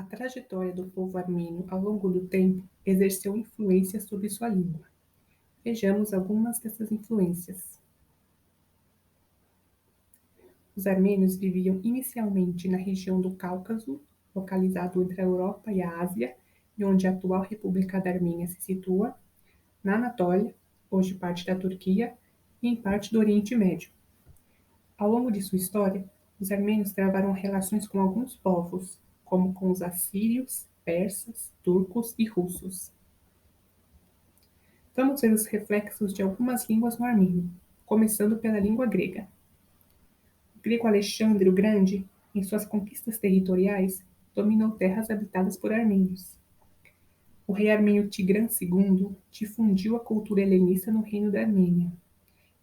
A trajetória do povo armênio ao longo do tempo exerceu influência sobre sua língua. Vejamos algumas dessas influências. Os armênios viviam inicialmente na região do Cáucaso, localizado entre a Europa e a Ásia, e onde a atual República da Armênia se situa, na Anatólia, hoje parte da Turquia, e em parte do Oriente Médio. Ao longo de sua história, os armênios travaram relações com alguns povos, como com os assírios, persas, turcos e russos. Vamos ver os reflexos de algumas línguas no armênio, começando pela língua grega. O grego Alexandre o Grande, em suas conquistas territoriais, dominou terras habitadas por armênios. O rei armênio Tigrão II difundiu a cultura helenista no reino da Armênia.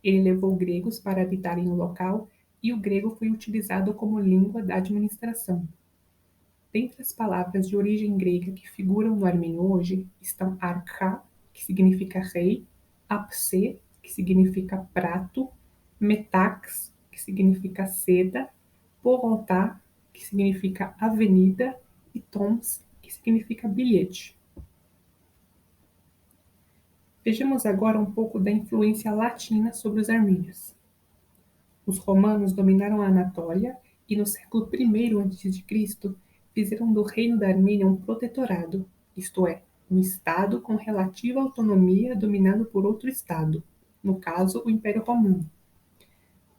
Ele levou gregos para habitarem no local e o grego foi utilizado como língua da administração. Dentre as palavras de origem grega que figuram no armênio hoje estão archá, que significa rei, apse, que significa prato, metax, que significa seda, porotá, que significa avenida, e tons, que significa bilhete. Vejamos agora um pouco da influência latina sobre os armênios. Os romanos dominaram a Anatólia e no século I a.C. fizeram do reino da Armênia um protetorado, isto é, um estado com relativa autonomia dominado por outro estado, no caso o Império Romano.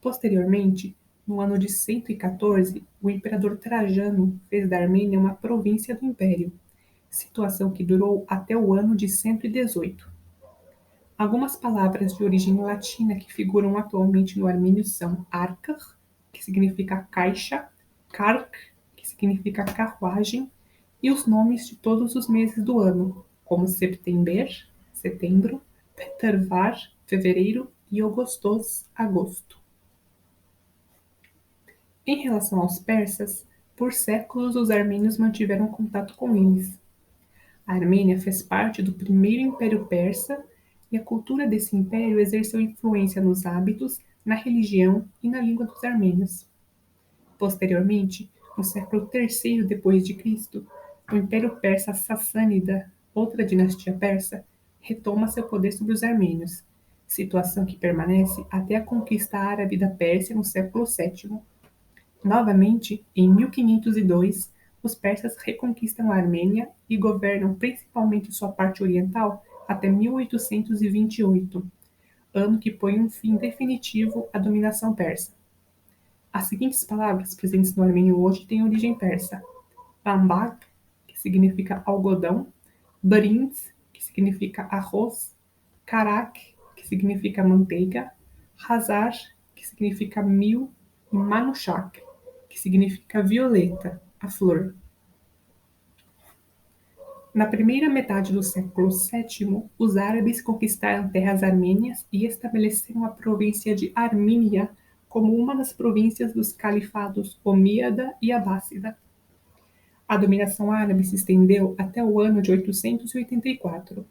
Posteriormente, no ano de 114, o imperador Trajano fez da Armênia uma província do Império, situação que durou até o ano de 118. Algumas palavras de origem latina que figuram atualmente no armênio são arcar, que significa caixa, kark, que significa carruagem, e os nomes de todos os meses do ano, como september, setembro, petervar, fevereiro e augustos, agosto. Em relação aos persas, por séculos os armênios mantiveram contato com eles. A Armênia fez parte do primeiro Império Persa e a cultura desse império exerceu influência nos hábitos, na religião e na língua dos armênios. Posteriormente, no século III d.C., o Império Persa Sassânida, outra dinastia persa, retoma seu poder sobre os armênios, situação que permanece até a conquista árabe da Pérsia no século VII. Novamente, em 1502, os persas reconquistam a Armênia e governam principalmente sua parte oriental até 1828, ano que põe um fim definitivo à dominação persa. As seguintes palavras presentes no armênio hoje têm origem persa: bambak, que significa algodão, brins, que significa arroz, karak, que significa manteiga, hazar, que significa mil, e manushak, que significa violeta, a flor. Na primeira metade do século VII, os árabes conquistaram terras armênias e estabeleceram a província de Armínia como uma das províncias dos califados Omíada e Abássida. A dominação árabe se estendeu até o ano de 884.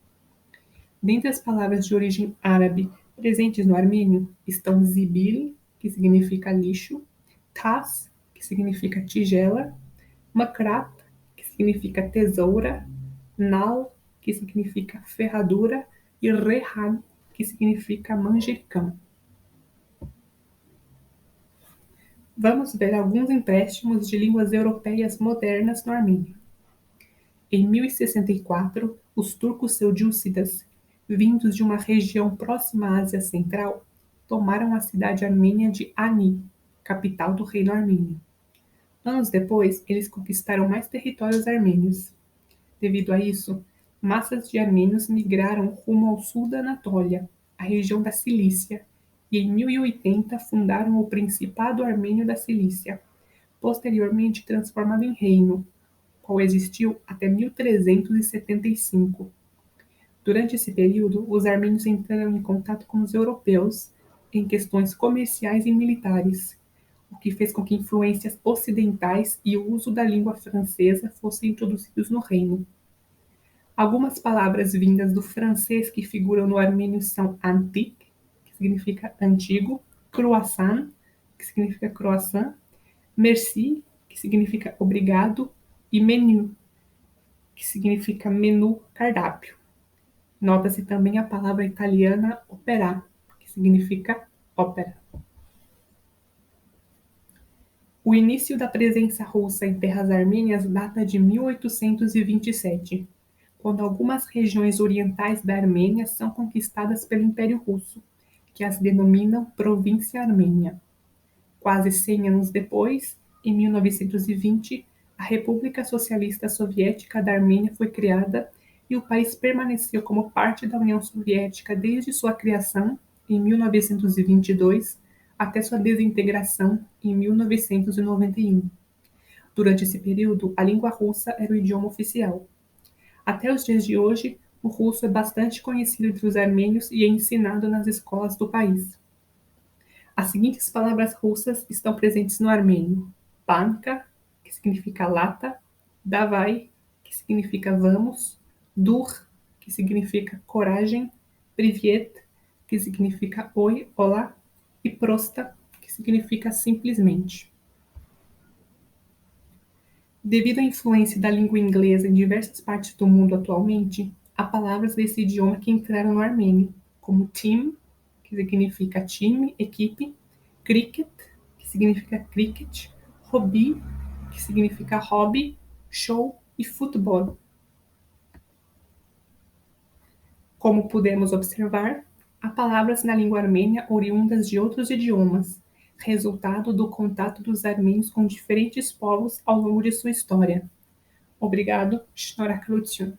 Dentre as palavras de origem árabe presentes no armênio estão zibil, que significa lixo, tas, que significa tigela, makrat, que significa tesoura, nal, que significa ferradura, e rehan, que significa manjericão. Vamos ver alguns empréstimos de línguas europeias modernas no armênio. Em 1064, os turcos seljúcidas, vindos de uma região próxima à Ásia Central, tomaram a cidade armênia de Ani, capital do reino armênio. Anos depois, eles conquistaram mais territórios armênios. Devido a isso, massas de armênios migraram rumo ao sul da Anatólia, a região da Cilícia, e em 1080 fundaram o Principado Armênio da Cilícia, posteriormente transformado em reino, qual existiu até 1375. Durante esse período, os armênios entraram em contato com os europeus em questões comerciais e militares, o que fez com que influências ocidentais e o uso da língua francesa fossem introduzidos no reino. Algumas palavras vindas do francês que figuram no armênio são antique, que significa antigo, croissant, que significa croissant, merci, que significa obrigado, e menu, que significa menu, cardápio. Nota-se também a palavra italiana opera, que significa ópera. O início da presença russa em terras armênias data de 1827, quando algumas regiões orientais da Armênia são conquistadas pelo Império Russo, que as denominam Província Armênia. Quase 100 anos depois, em 1920, a República Socialista Soviética da Armênia foi criada e o país permaneceu como parte da União Soviética desde sua criação, em 1922, até sua desintegração, em 1991. Durante esse período, a língua russa era o idioma oficial. Até os dias de hoje, o russo é bastante conhecido entre os armênios e é ensinado nas escolas do país. As seguintes palavras russas estão presentes no armênio: banka, que significa lata; davai, que significa vamos; dur, que significa coragem; privet, que significa oi, olá; e prosta, que significa simplesmente. Devido à influência da língua inglesa em diversas partes do mundo atualmente, há palavras desse idioma que entraram no armênio, como team, que significa time, equipe; cricket, que significa cricket; hobby, que significa hobby; show e futebol. Como podemos observar, há palavras na língua armênia oriundas de outros idiomas, resultado do contato dos armênios com diferentes povos ao longo de sua história. Obrigado, Shnoraklutsun.